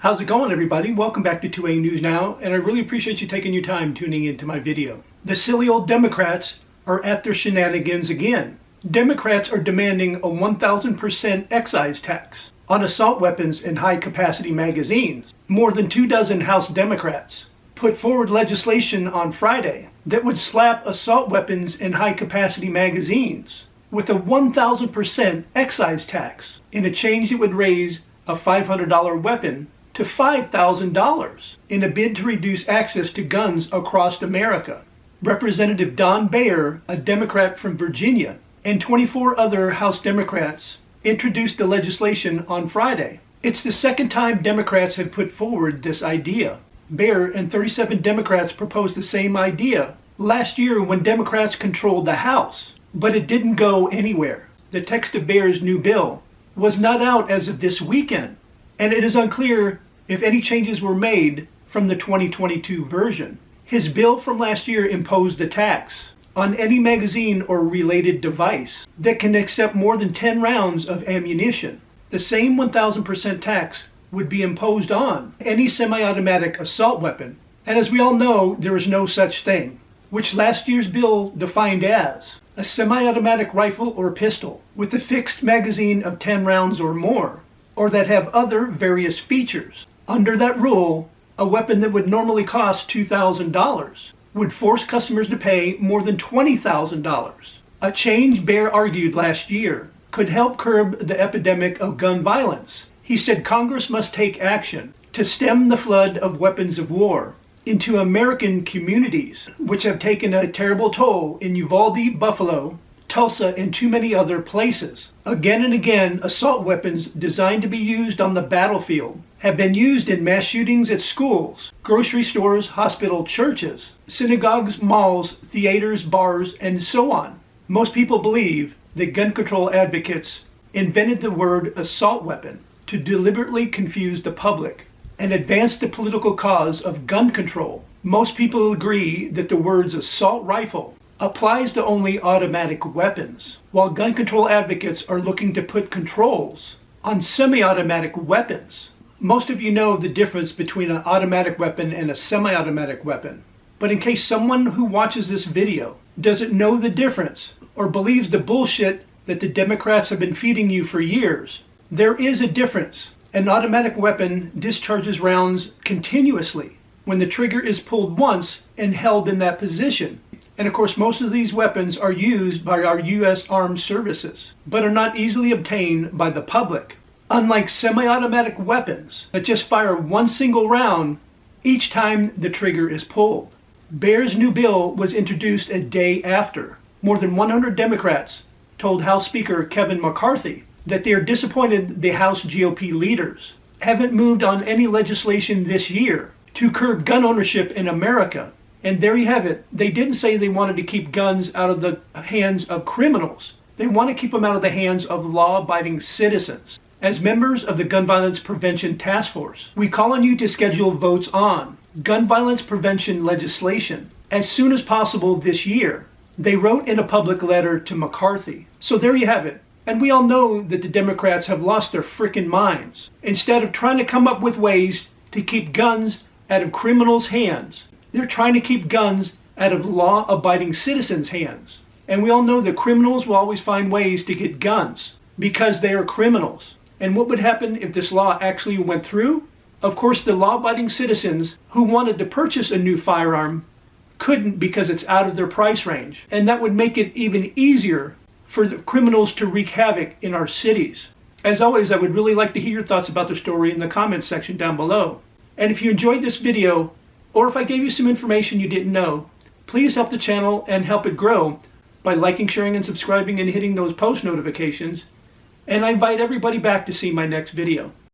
How's it going, everybody? Welcome back to 2A News Now, and I really appreciate you taking your time tuning into my video. The silly old Democrats are at their shenanigans again. Democrats are demanding a 1,000% excise tax on assault weapons and high-capacity magazines. More than 24 House Democrats put forward legislation on Friday that would slap assault weapons and high-capacity magazines with a 1,000% excise tax in a change that would raise a $500 weapon to $5,000 in a bid to reduce access to guns across America. Representative Beyer, a Democrat from Virginia, and 24 other House Democrats introduced the legislation on Friday. It's the second time Democrats have put forward this idea. Beyer and 37 Democrats proposed the same idea last year when Democrats controlled the House, but it didn't go anywhere. The text of Beyer's new bill was not out as of this weekend, and it is unclear if any changes were made from the 2022 version. His bill from last year imposed a tax on any magazine or related device that can accept more than 10 rounds of ammunition. The same 1,000% tax would be imposed on any semi-automatic assault weapon, and as we all know, there is no such thing, which last year's bill defined as a semi-automatic rifle or pistol with a fixed magazine of 10 rounds or more, or that have other various features. Under that rule, a weapon that would normally cost $2,000 would force customers to pay more than $20,000. A change Beyer argued last year could help curb the epidemic of gun violence. He said Congress must take action to stem the flood of weapons of war into American communities, which have taken a terrible toll in Uvalde, Buffalo, Tulsa, and too many other places. Again and again, assault weapons designed to be used on the battlefield have been used in mass shootings at schools, grocery stores, hospitals, churches, synagogues, malls, theaters, bars, and so on. Most people believe that gun control advocates invented the word assault weapon to deliberately confuse the public and advance the political cause of gun control. Most people agree that the words assault rifle applies to only automatic weapons, while gun control advocates are looking to put controls on semi-automatic weapons. Most of you know the difference between an automatic weapon and a semi-automatic weapon, but in case someone who watches this video doesn't know the difference or believes the bullshit that the Democrats have been feeding you for years, there is a difference. An automatic weapon discharges rounds continuously when the trigger is pulled once and held in that position. And of course, most of these weapons are used by our U.S. Armed Services, but are not easily obtained by the public. Unlike semi-automatic weapons that just fire one single round each time the trigger is pulled. Beyer's new bill was introduced a day after. More than 100 Democrats told House Speaker Kevin McCarthy that they are disappointed the House GOP leaders haven't moved on any legislation this year to curb gun ownership in America. And there you have it. They didn't say they wanted to keep guns out of the hands of criminals. They want to keep them out of the hands of law-abiding citizens. As members of the Gun Violence Prevention Task Force, we call on you to schedule votes on gun violence prevention legislation as soon as possible this year. They wrote in a public letter to McCarthy. So there you have it. And we all know that the Democrats have lost their frickin' minds. Instead of trying to come up with ways to keep guns out of criminals' hands, they're trying to keep guns out of law-abiding citizens' hands. And we all know that criminals will always find ways to get guns because they are criminals. And what would happen if this law actually went through? Of course, the law-abiding citizens who wanted to purchase a new firearm couldn't because it's out of their price range. And that would make it even easier for the criminals to wreak havoc in our cities. As always, I would really like to hear your thoughts about the story in the comments section down below. And if you enjoyed this video, or if I gave you some information you didn't know, please help the channel and help it grow by liking, sharing, and subscribing and hitting those post notifications. And I invite everybody back to see my next video.